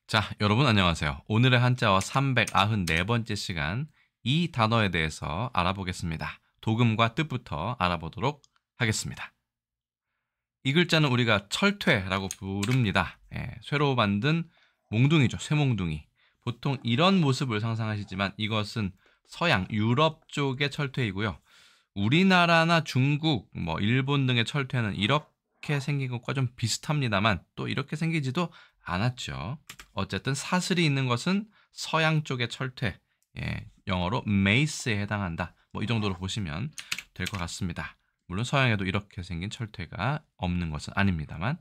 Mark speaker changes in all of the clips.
Speaker 1: 자, 여러분 안녕하세요. 오늘의 한자어 394번째 시간 이 단어에 대해서 알아보겠습니다. 도금과 뜻부터 알아보도록 하겠습니다. 이 글자는 우리가 철퇴라고 부릅니다. 쇠로 만든 몽둥이죠. 쇠몽둥이. 보통 이런 모습을 상상하시지만 이것은 서양, 유럽 쪽의 철퇴이고요. 우리나라나 중국, 일본 등의 철퇴는 이렇게 생긴 것과 좀 비슷합니다만 또 이렇게 생기지도 않았죠. 어쨌든 사슬이 있는 것은 서양 쪽의 철퇴, 영어로 mace에 해당한다. 이 정도로 보시면 될 것 같습니다. 물론 서양에도 이렇게 생긴 철퇴가 없는 것은 아닙니다만.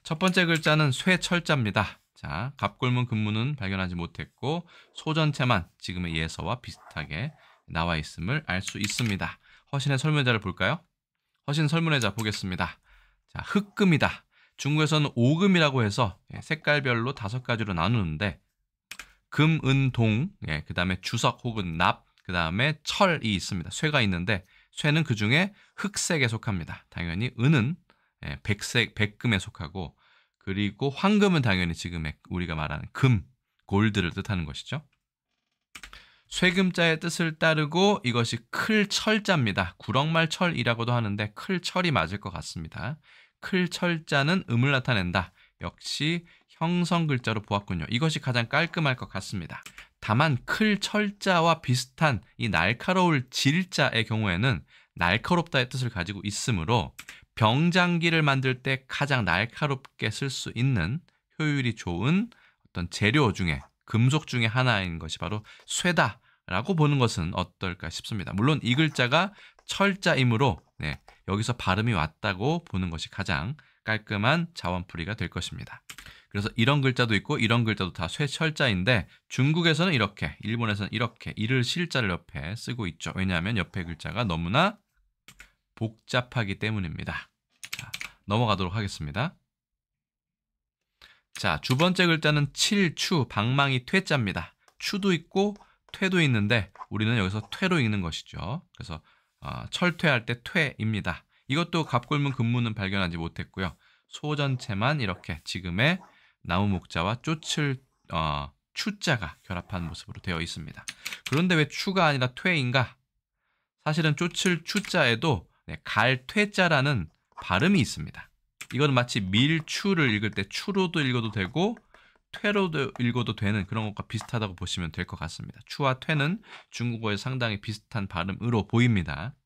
Speaker 1: 첫 번째 글자는 쇠철자입니다. 자, 갑골문 근문은 발견하지 못했고 소전체만 지금의 예서와 비슷하게 나와 있음을 알 수 있습니다. 허신의 설문의자를 볼까요? 허신 설문의자 보겠습니다. 자, 흑금이다. 중국에서는 오금이라고 해서 색깔별로 5가지로 나누는데 금, 은, 동, 그 다음에 주석 혹은 납, 그 다음에 철이 있습니다. 쇠가 있는데 쇠는 그 중에 흑색에 속합니다. 당연히 은은 백색, 백금에 속하고 그리고 황금은 당연히 지금 우리가 말하는 금, 골드를 뜻하는 것이죠. 쇠금자의 뜻을 따르고 이것이 클철자입니다. 구렁말철이라고도 하는데 클철이 맞을 것 같습니다. 클철자는 음을 나타낸다. 역시 형성 글자로 보았군요. 이것이 가장 깔끔할 것 같습니다. 다만 클철자와 비슷한 이 날카로울 질자의 경우에는 날카롭다의 뜻을 가지고 있으므로 병장기를 만들 때 가장 날카롭게 쓸 수 있는 효율이 좋은 어떤 재료 중에 금속 중에 하나인 것이 바로 쇠다라고 보는 것은 어떨까 싶습니다. 물론 이 글자가 철자이므로 여기서 발음이 왔다고 보는 것이 가장 깔끔한 자원풀이가 될 것입니다. 그래서 이런 글자도 있고 이런 글자도 다 쇠철자인데 중국에서는 이렇게, 일본에서는 이렇게 이를 실자를 옆에 쓰고 있죠. 왜냐하면 옆에 글자가 너무나 복잡하기 때문입니다. 자, 넘어가도록 하겠습니다. 자, 두 번째 글자는 칠추, 방망이 퇴자입니다. 추도 있고 퇴도 있는데 우리는 여기서 퇴로 읽는 것이죠. 그래서 철퇴할 때 퇴입니다. 이것도 갑골문 근문은 발견하지 못했고요. 소 전체만 이렇게 지금의 나무 목자와 쫓을 추자가 결합한 모습으로 되어 있습니다. 그런데 왜 추가 아니라 퇴인가? 사실은 쫓을 추자에도 갈퇴자라는 발음이 있습니다. 이거는 마치 밀추를 읽을 때 추로도 읽어도 되고 퇴로도 읽어도 되는 그런 것과 비슷하다고 보시면 될 것 같습니다. 추와 퇴는 중국어에 상당히 비슷한 발음으로 보입니다.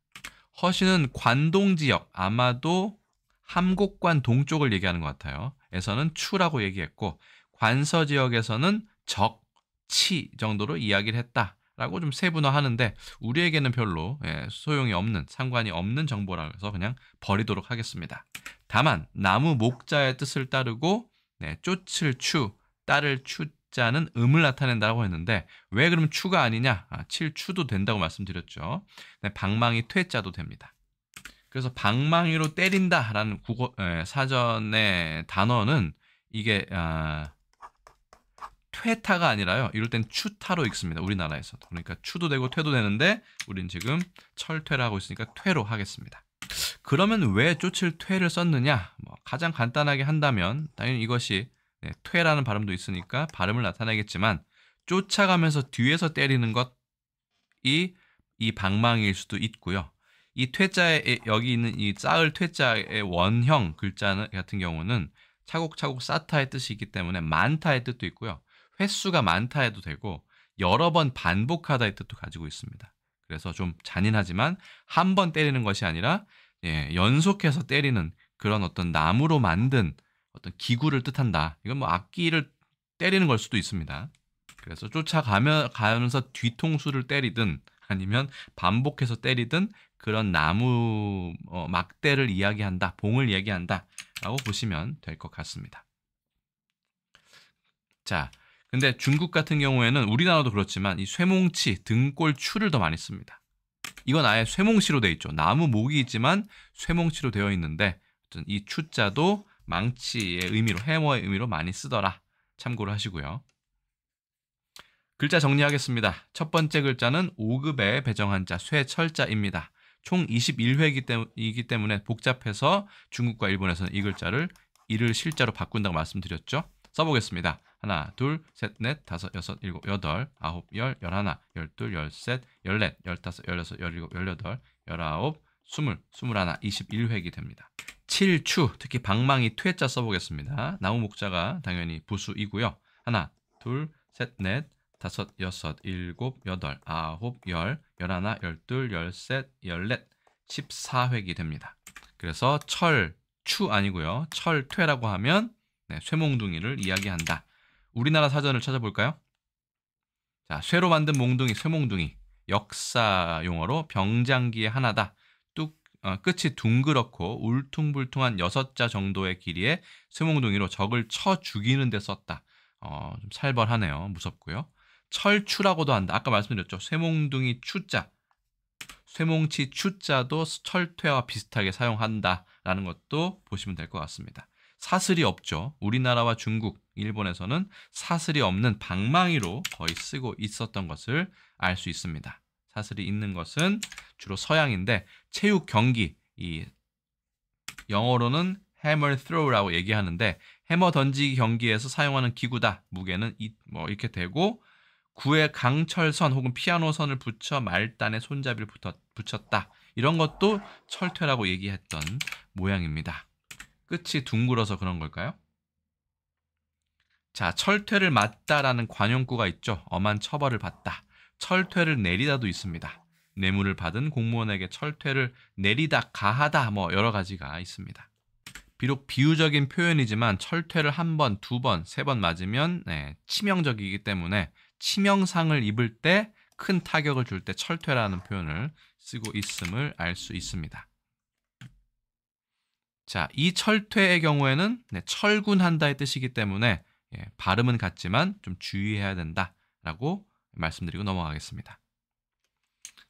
Speaker 1: 허신은 관동 지역, 아마도 함곡관 동쪽을 얘기하는 것 같아요. 에서는 추라고 얘기했고 관서 지역에서는 적, 치 정도로 이야기를 했다라고 좀 세분화하는데 우리에게는 별로 소용이 없는, 상관이 없는 정보라서 그냥 버리도록 하겠습니다. 다만 나무 목자의 뜻을 따르고 쫓을 추, 따를 추자는 음을 나타낸다고 했는데 왜 그러면 추가 아니냐? 칠추도 된다고 말씀드렸죠. 방망이 퇴자도 됩니다. 그래서 방망이로 때린다라는 사전의 단어는 이게 퇴타가 아니라요. 이럴 땐 추타로 읽습니다. 우리나라에서도. 그러니까 추도 되고 퇴도 되는데 우린 지금 철퇴를 하고 있으니까 퇴로 하겠습니다. 그러면 왜 쫓을 퇴를 썼느냐? 가장 간단하게 한다면 당연히 이것이 퇴라는 발음도 있으니까 발음을 나타내겠지만 쫓아가면서 뒤에서 때리는 것이 이 방망이일 수도 있고요. 이 퇴자에 여기 있는 이 쌓을 퇴자의 원형 글자 같은 경우는 차곡차곡 쌓다의 뜻이 있기 때문에 많다의 뜻도 있고요. 횟수가 많다해도 되고 여러 번 반복하다의 뜻도 가지고 있습니다. 그래서 좀 잔인하지만 한 번 때리는 것이 아니라 연속해서 때리는 그런 어떤 나무로 만든 어떤 기구를 뜻한다. 이건 악기를 때리는 걸 수도 있습니다. 그래서 쫓아가면서 뒤통수를 때리든 아니면 반복해서 때리든 그런 나무 막대를 이야기한다, 봉을 얘기한다 라고 보시면 될 것 같습니다. 자, 근데 중국 같은 경우에는 우리나라도 그렇지만 이 쇠몽치, 등골 추를 더 많이 씁니다. 이건 아예 쇠몽치로 되어 있죠. 나무 목이 있지만 쇠몽치로 되어 있는데 이 추자도 망치의 의미로, 해머의 의미로 많이 쓰더라. 참고를 하시고요. 글자 정리하겠습니다. 첫 번째 글자는 5급의 배정한자 쇠철자입니다. 총 21회이기 때문에 복잡해서 중국과 일본에서는 이 글자를 이를 실자로 바꾼다고 말씀드렸죠. 써보겠습니다. 하나, 둘, 셋, 넷, 다섯, 여섯, 일곱, 여덟, 아홉, 열, 열하나, 열둘, 열셋, 열넷, 열다섯, 열여섯, 열일곱, 열여덟, 열아홉, 스물, 스물하나, 21획이 됩니다. 7추, 특히 방망이 퇴자 써보겠습니다. 나무 목자가 당연히 부수이고요. 하나, 둘, 셋, 넷, 다섯, 여섯, 일곱, 여덟, 아홉, 열, 열하나, 열둘, 열셋, 열넷, 14획이 됩니다. 그래서 철추 아니고요. 철퇴라고 하면 쇠몽둥이를 이야기한다. 우리나라 사전을 찾아볼까요? 자, 쇠로 만든 몽둥이, 쇠몽둥이. 역사 용어로 병장기의 하나다. 끝이 둥그렇고 울퉁불퉁한 6자 정도의 길이의 쇠몽둥이로 적을 쳐 죽이는 데 썼다. 좀 살벌하네요. 무섭고요. 철추라고도 한다. 아까 말씀드렸죠. 쇠몽둥이 추자. 쇠몽치 추자도 철퇴와 비슷하게 사용한다라는 것도 보시면 될 것 같습니다. 사슬이 없죠. 우리나라와 중국, 일본에서는 사슬이 없는 방망이로 거의 쓰고 있었던 것을 알 수 있습니다. 사슬이 있는 것은 주로 서양인데 체육 경기, 이 영어로는 hammer throw라고 얘기하는데 해머 던지기 경기에서 사용하는 기구다. 무게는 이렇게 되고 구에 강철선 혹은 피아노선을 붙여 말단에 손잡이를 붙였다. 이런 것도 철퇴라고 얘기했던 모양입니다. 끝이 둥글어서 그런 걸까요? 자, 철퇴를 맞다라는 관용구가 있죠. 엄한 처벌을 받다. 철퇴를 내리다도 있습니다. 뇌물을 받은 공무원에게 철퇴를 내리다, 가하다 여러 가지가 있습니다. 비록 비유적인 표현이지만 철퇴를 한 번, 두 번, 세 번 맞으면 치명적이기 때문에 치명상을 입을 때 큰 타격을 줄 때 철퇴라는 표현을 쓰고 있음을 알 수 있습니다. 자, 이 철퇴의 경우에는 철군한다의 뜻이기 때문에 발음은 같지만 좀 주의해야 된다라고 말씀드리고 넘어가겠습니다.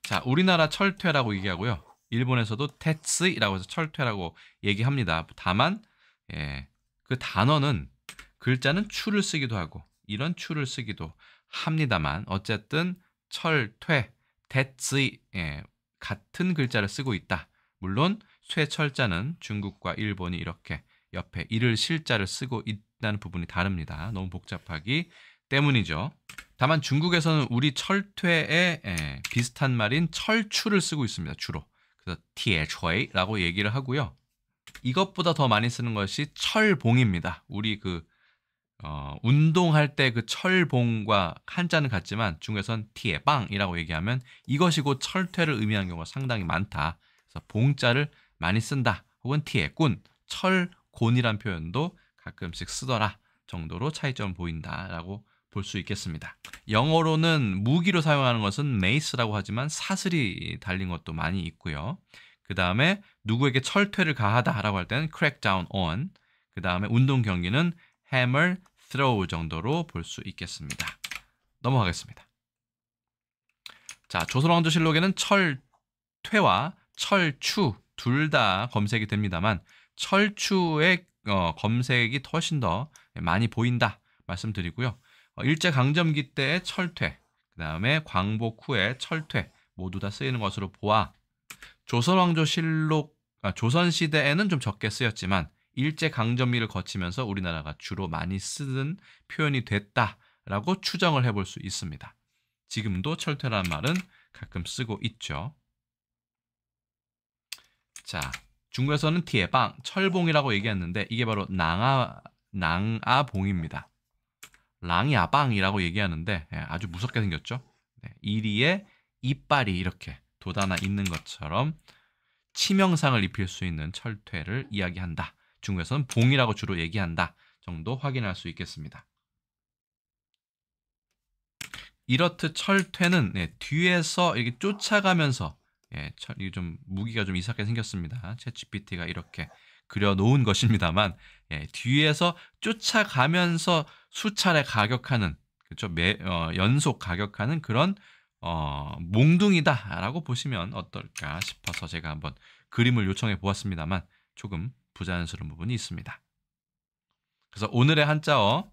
Speaker 1: 자, 우리나라 철퇴라고 얘기하고요. 일본에서도 테츠이라고 해서 철퇴라고 얘기합니다. 다만 그 단어는 글자는 추를 쓰기도 하고 이런 추를 쓰기도 합니다만 어쨌든 철퇴, 테츠이 같은 글자를 쓰고 있다. 물론 쇠철자는 중국과 일본이 이렇게 옆에 이를 실자를 쓰고 있다는 부분이 다릅니다. 너무 복잡하기 때문이죠. 다만 중국에서는 우리 철퇴에 비슷한 말인 철추를 쓰고 있습니다. 주로. 그래서 티에초이라고 얘기를 하고요. 이것보다 더 많이 쓰는 것이 철봉입니다. 우리 운동할 때 그 철봉과 한자는 같지만 중국에서는 티에빵이라고 얘기하면 이것이 곧 철퇴를 의미하는 경우가 상당히 많다. 그래서 봉자를 많이 쓴다. 혹은 티에꾼, 철곤이란 표현도 가끔씩 쓰더라 정도로 차이점을 보인다라고 볼 수 있겠습니다. 영어로는 무기로 사용하는 것은 메이스라고 하지만 사슬이 달린 것도 많이 있고요. 그 다음에 누구에게 철퇴를 가하다라고 할 때는 crack down on. 그 다음에 운동 경기는 hammer throw 정도로 볼 수 있겠습니다. 넘어가겠습니다. 자, 조선왕조실록에는 철퇴와 철추 둘 다 검색이 됩니다만 철추의 검색이 훨씬 더 많이 보인다 말씀드리고요. 일제강점기 때의 철퇴, 그 다음에 광복 후의 철퇴 모두 다 쓰이는 것으로 보아 조선왕조실록, 조선시대에는 좀 적게 쓰였지만 일제강점기를 거치면서 우리나라가 주로 많이 쓰는 표현이 됐다라고 추정을 해볼 수 있습니다. 지금도 철퇴라는 말은 가끔 쓰고 있죠. 자, 중국에서는 티에빵, 철봉이라고 얘기했는데 이게 바로 낭아봉입니다. 랑야빵이라고 얘기하는데 아주 무섭게 생겼죠. 이리에 이빨이 이렇게 돋아나 있는 것처럼 치명상을 입힐 수 있는 철퇴를 이야기한다. 중국에서는 봉이라고 주로 얘기한다 정도 확인할 수 있겠습니다. 이렇듯 철퇴는 뒤에서 이렇게 쫓아가면서 이게 좀 무기가 좀 이상하게 생겼습니다. 챗GPT가 이렇게 그려놓은 것입니다만 뒤에서 쫓아가면서 수차례 가격하는 그렇죠? 연속 가격하는 그런 몽둥이다라고 보시면 어떨까 싶어서 제가 한번 그림을 요청해 보았습니다만 조금 부자연스러운 부분이 있습니다. 그래서 오늘의 한자어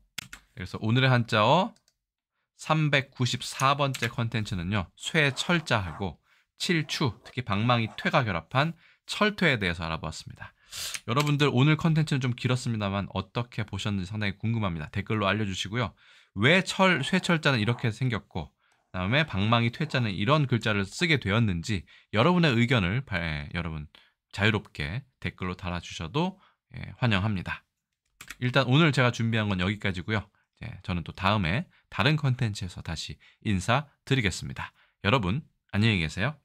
Speaker 1: 394번째 컨텐츠는요. 쇠철자하고 칠추, 특히 방망이 퇴가 결합한 철퇴에 대해서 알아보았습니다. 여러분들 오늘 컨텐츠는 좀 길었습니다만 어떻게 보셨는지 상당히 궁금합니다. 댓글로 알려주시고요. 왜 쇠철자는 이렇게 생겼고 그다음에 방망이 퇴자는 이런 글자를 쓰게 되었는지 여러분의 의견을 여러분 자유롭게 댓글로 달아주셔도 환영합니다. 일단 오늘 제가 준비한 건 여기까지고요. 저는 또 다음에 다른 컨텐츠에서 다시 인사드리겠습니다. 여러분 안녕히 계세요.